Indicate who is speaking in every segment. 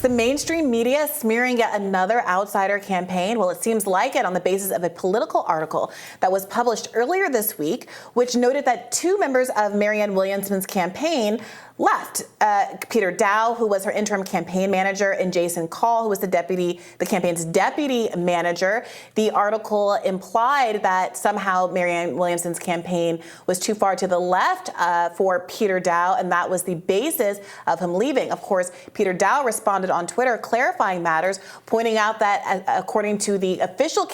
Speaker 1: The mainstream media smearing yet another outsider campaign? Well, it seems like it on the basis of a political article that was published earlier this week, which noted that two members of Marianne Williamson's campaign left. Peter Dow, who was her interim campaign manager, and Jason Call, who was the campaign's deputy manager. The article implied that somehow Marianne Williamson's campaign was too far to the left for Peter Dow, and that was the basis of him leaving. Of course, Peter Dow responded on Twitter clarifying matters, pointing out that according to the official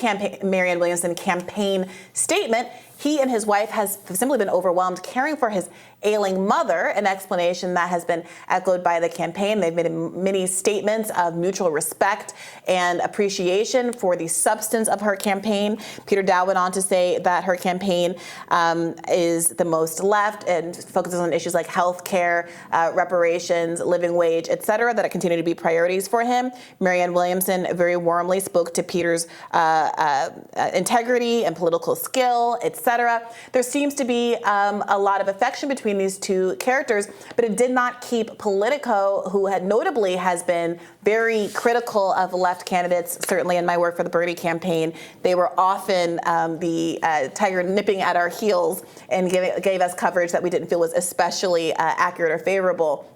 Speaker 1: Marianne Williamson campaign statement, he and his wife has simply been overwhelmed caring for his ailing mother, an explanation that has been echoed by the campaign. They've made many statements of mutual respect and appreciation for the substance of her campaign. Peter Dow went on to say that her campaign is the most left and focuses on issues like health care, reparations, living wage, et cetera, that continue to be priorities for him. Marianne Williamson very warmly spoke to Peter's integrity and political skill, et cetera. There seems to be a lot of affection between these two characters, but it did not keep Politico, who notably has been very critical of left candidates, certainly in my work for the Bernie campaign. They were often the tiger nipping at our heels and gave us coverage that we didn't feel was especially accurate or favorable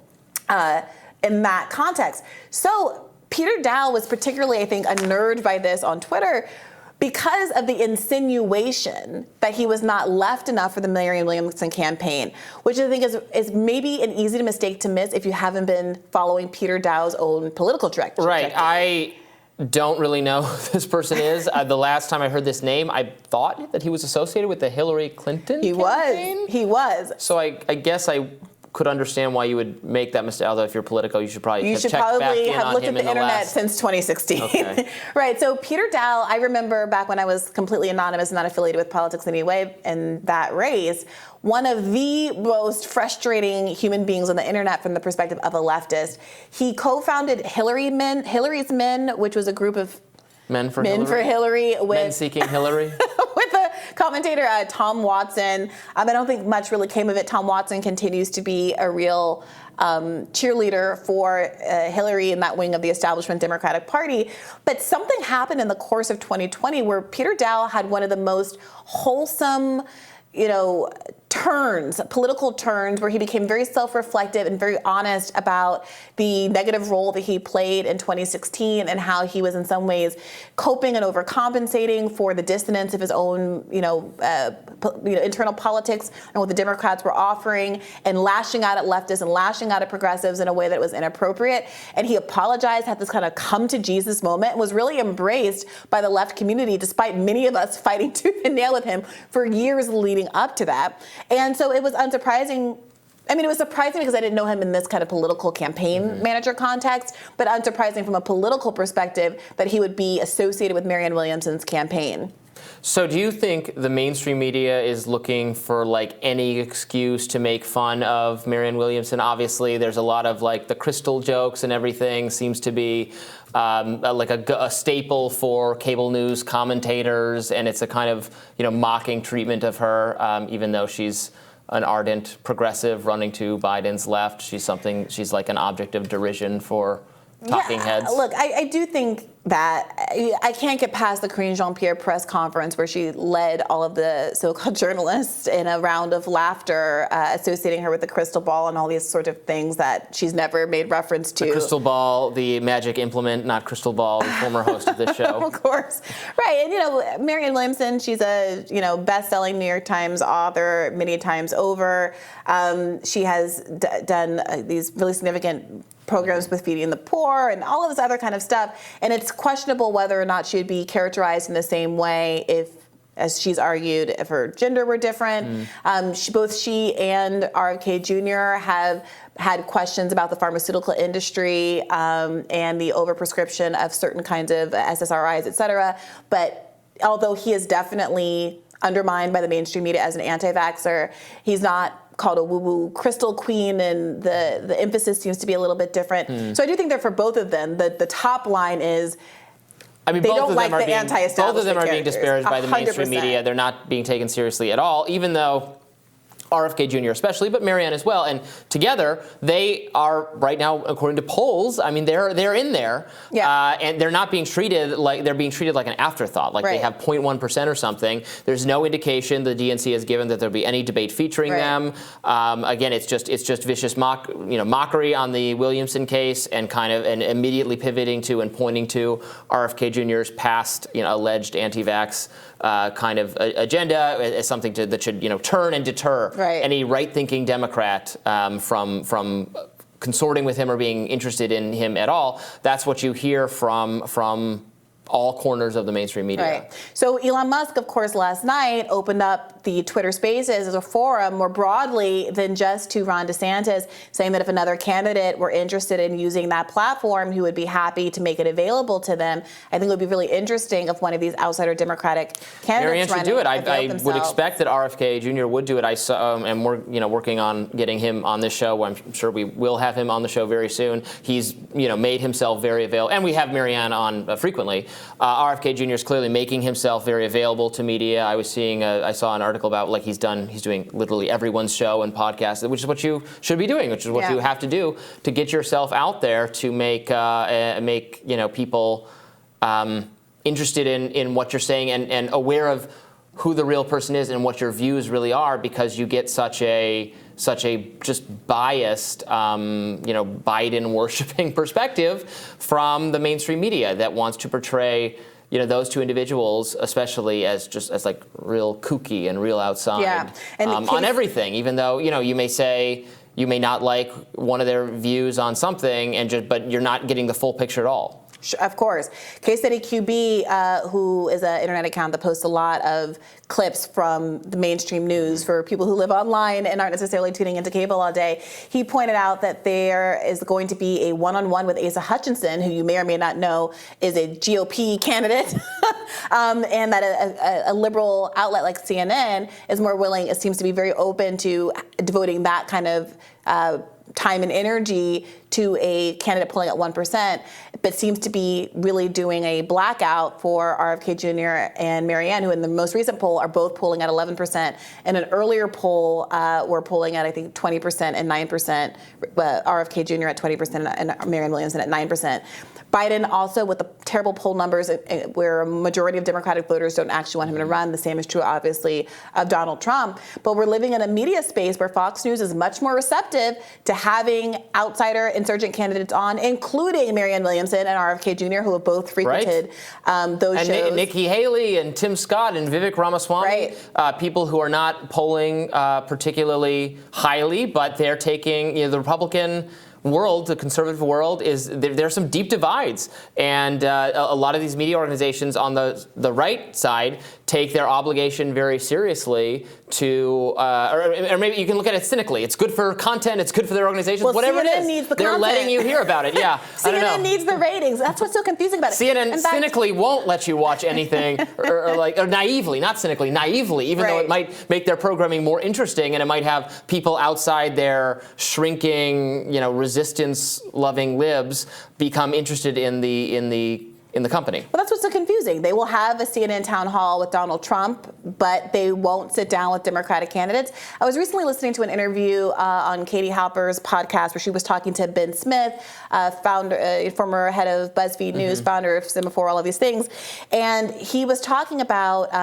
Speaker 1: in that context. So Peter Dow was particularly, I think, unnerved by this on Twitter, because of the insinuation that he was not left enough for the Marianne Williamson campaign, which I think is maybe an easy mistake to miss if you haven't been following Peter Dow's own political trajectory.
Speaker 2: Right. I don't really know who this person is. The last time I heard this name, I thought that he was associated with the Hillary Clinton campaign.
Speaker 1: He was.
Speaker 2: So I guess I could understand why you would make that mistake. Although if you're Politico, you should probably
Speaker 1: have looked at the internet since 2016.
Speaker 2: Okay.
Speaker 1: Right. So Peter Dow, I remember back when I was completely anonymous, not affiliated with politics in any way, in that race, one of the most frustrating human beings on the internet from the perspective of a leftist. He co-founded Hillary's Men, which was a group of
Speaker 2: Men for Hillary. Men seeking Hillary.
Speaker 1: With the commentator Tom Watson. I don't think much really came of it. Tom Watson continues to be a real cheerleader for Hillary in that wing of the establishment Democratic Party. But something happened in the course of 2020 where Peter Dow had one of the most wholesome, political turns, where he became very self-reflective and very honest about the negative role that he played in 2016 and how he was in some ways coping and overcompensating for the dissonance of his own, internal politics and what the Democrats were offering, and lashing out at leftists and lashing out at progressives in a way that was inappropriate. And he apologized, had this kind of come to Jesus moment, and was really embraced by the left community, despite many of us fighting tooth and nail with him for years leading up to that. And so it was unsurprising. I mean, it was surprising because I didn't know him in this kind of political campaign manager context, but unsurprising from a political perspective that he would be associated with Marianne Williamson's campaign.
Speaker 2: So do you think the mainstream media is looking for any excuse to make fun of Marianne Williamson? Obviously, there's a lot of the crystal jokes and everything seems to be a staple for cable news commentators, and it's a kind of mocking treatment of her, even though she's an ardent progressive running to Biden's left. She's like an object of derision for talking heads.
Speaker 1: Look, I do think that I can't get past the Karine Jean-Pierre press conference where she led all of the so-called journalists in a round of laughter, associating her with the crystal ball and all these sort of things that she's never made reference to.
Speaker 2: The crystal ball, the magic implement, not crystal ball, the former host of this show.
Speaker 1: Of course. Right. And, Marianne Williamson, she's a, best-selling New York Times author many times over. She has done these really significant programs with Feeding the Poor and all of this other kind of stuff. And it's questionable whether or not she would be characterized in the same way as she's argued, if her gender were different. Both she and RFK Jr. have had questions about the pharmaceutical industry and the overprescription of certain kinds of SSRIs, et cetera. But although he is definitely undermined by the mainstream media as an anti-vaxxer, he's not called a woo-woo crystal queen, and the emphasis seems to be a little bit different. So I do think that for both of them, the top line is they don't like the anti-establishment
Speaker 2: both of them are being
Speaker 1: characters.
Speaker 2: disparaged by the
Speaker 1: 100%.
Speaker 2: mainstream media. They're not being taken seriously at all, even though RFK Jr. especially, but Marianne as well. And together, they are right now, according to polls, I mean, they're in there, and they're not being treated like an afterthought, like they have 0.1% or something. There's no indication the DNC has given that there'll be any debate featuring them. Again, it's just vicious mockery on the Williamson case, and and immediately pivoting to and pointing to RFK Jr.'s past alleged anti-vax kind of agenda as something that should turn and deter any right-thinking Democrat from consorting with him or being interested in him at all. That's what you hear from all corners of the mainstream media.
Speaker 1: Right. So Elon Musk, of course, last night opened up the Twitter Spaces as a forum more broadly than just to Ron DeSantis, saying that if another candidate were interested in using that platform, he would be happy to make it available to them. I think it would be really interesting if one of these outsider Democratic candidates
Speaker 2: Marianne should do it. I would expect that RFK Jr. would do it. I saw, and we're working on getting him on this show. I'm sure we will have him on the show very soon. He's made himself very available, and we have Marianne on frequently. RFK Jr. is clearly making himself very available to media. I saw an article about he's doing literally everyone's show and podcast, which is what you should be doing, which is what you have to do to get yourself out there to make people interested in what you're saying and aware of who the real person is and what your views really are, because you get such a just biased, Biden worshiping perspective from the mainstream media that wants to portray, those two individuals, especially as real kooky and real outside on everything. Even though you may say you may not like one of their views on something, but you're not getting the full picture at all.
Speaker 1: Of course. Case Study QB, who is an internet account that posts a lot of clips from the mainstream news for people who live online and aren't necessarily tuning into cable all day, he pointed out that there is going to be a one-on-one with Asa Hutchinson, who you may or may not know is a GOP candidate, and that a liberal outlet like CNN is more willing, it seems to be very open to devoting that kind of time and energy to a candidate polling at 1%, but seems to be really doing a blackout for RFK Jr. and Marianne, who in the most recent poll are both polling at 11%. In an earlier poll, were polling at, I think, 20% and 9%, RFK Jr. at 20% and Marianne Williamson at 9%. Biden also, with the terrible poll numbers where a majority of Democratic voters don't actually want him to run. The same is true, obviously, of Donald Trump. But we're living in a media space where Fox News is much more receptive to having outsider insurgent candidates on, including Marianne Williamson and RFK Jr., who have both frequented those shows.
Speaker 2: And Nikki Haley and Tim Scott and Vivek Ramaswamy, people who are not polling particularly highly, but they're taking the Republican world, the conservative world, there are some deep divides, and a lot of these media organizations on the right side take their obligation very seriously to, or maybe you can look at it cynically. It's good for content. It's good for their organizations.
Speaker 1: Well,
Speaker 2: whatever
Speaker 1: CNN
Speaker 2: it is,
Speaker 1: needs the
Speaker 2: they're
Speaker 1: content.
Speaker 2: letting you hear about it. Yeah, I don't know.
Speaker 1: CNN needs the ratings. That's what's so confusing about it.
Speaker 2: CNN cynically won't let you watch anything, or naively, not cynically, naively, even though it might make their programming more interesting, and it might have people outside their shrinking, resistance-loving libs become interested in the company.
Speaker 1: Well, that's what's so confusing. They will have a CNN town hall with Donald Trump, but they won't sit down with Democratic candidates. I was recently listening to an interview on Katie Halper's podcast where she was talking to Ben Smith, founder, former head of BuzzFeed News, founder of Semaphore, all of these things. And he was talking about,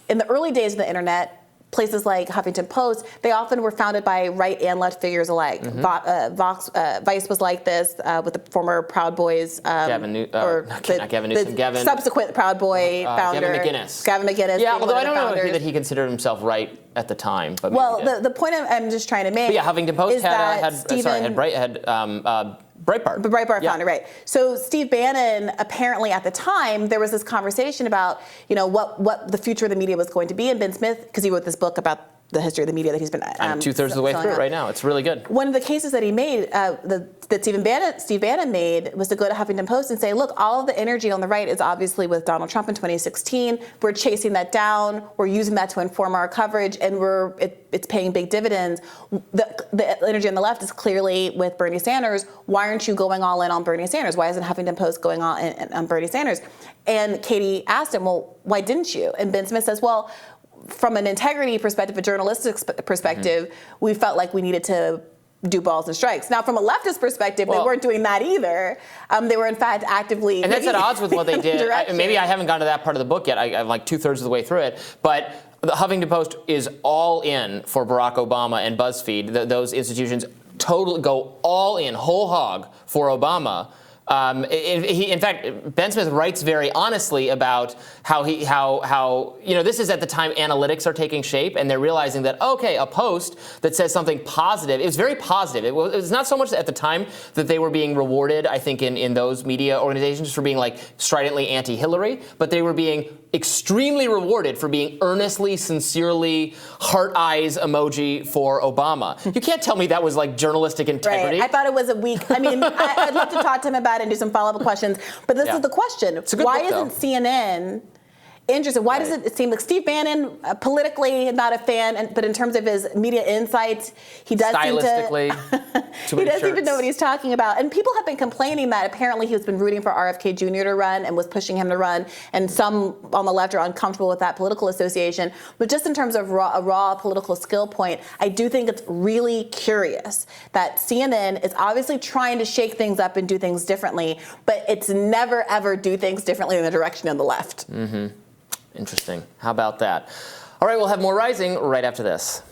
Speaker 1: in the early days of the internet, places like Huffington Post, they often were founded by right and left figures alike. Vice was like this with the former Proud Boys,
Speaker 2: Gavin
Speaker 1: Gavin subsequent Proud Boy founder, Gavin McGinnis.
Speaker 2: Yeah, although I don't know that he considered himself right at the time. But
Speaker 1: the point I'm just trying to make.
Speaker 2: But yeah, Huffington Post had Breitbart
Speaker 1: founder, right? So Steve Bannon, apparently at the time, there was this conversation about what the future of the media was going to be, and Ben Smith, because he wrote this book about the history of the media that he's been
Speaker 2: I'm 2/3 of the way through it right now. It's really good.
Speaker 1: One of the cases that he made, that Steve Bannon made, was to go to Huffington Post and say, look, all of the energy on the right is obviously with Donald Trump in 2016. We're chasing that down. We're using that to inform our coverage, and it's paying big dividends. The energy on the left is clearly with Bernie Sanders. Why aren't you going all in on Bernie Sanders? Why isn't Huffington Post going all in on Bernie Sanders? And Katie asked him, well, why didn't you? And Ben Smith says, well, from an integrity perspective, a journalistic perspective, we felt like we needed to do balls and strikes. Now, from a leftist perspective, they weren't doing that either. They were, in fact, actively.
Speaker 2: And that's at odds with what they did. Maybe I haven't gotten to that part of the book yet. I'm like 2/3 of the way through it. But the Huffington Post is all in for Barack Obama, and BuzzFeed, those institutions totally go all in, whole hog for Obama. In fact, Ben Smith writes very honestly about how this is at the time analytics are taking shape, and they're realizing that, okay, a post that says something positive, it was very positive. It was not so much at the time that they were being rewarded, I think, in those media organizations for being like stridently anti-Hillary, but they were being extremely rewarded for being earnestly, sincerely, heart eyes emoji for Obama. You can't tell me that was like journalistic integrity.
Speaker 1: Right. I thought it was a weak. I mean, I'd love to talk to him about it and do some follow-up questions. But this is the question: why isn't CNN interested? Why does it seem like Steve Bannon, politically not a fan, but in terms of his media insights, he does
Speaker 2: stylistically,
Speaker 1: he does seem to know what he's talking about. And people have been complaining that apparently he's been rooting for RFK Jr. to run and was pushing him to run, and some on the left are uncomfortable with that political association. But just in terms of a raw political skill point, I do think it's really curious that CNN is obviously trying to shake things up and do things differently, but it's never, ever do things differently in the direction of the left.
Speaker 2: Mm-hmm. Interesting. How about that? All right, we'll have more Rising right after this.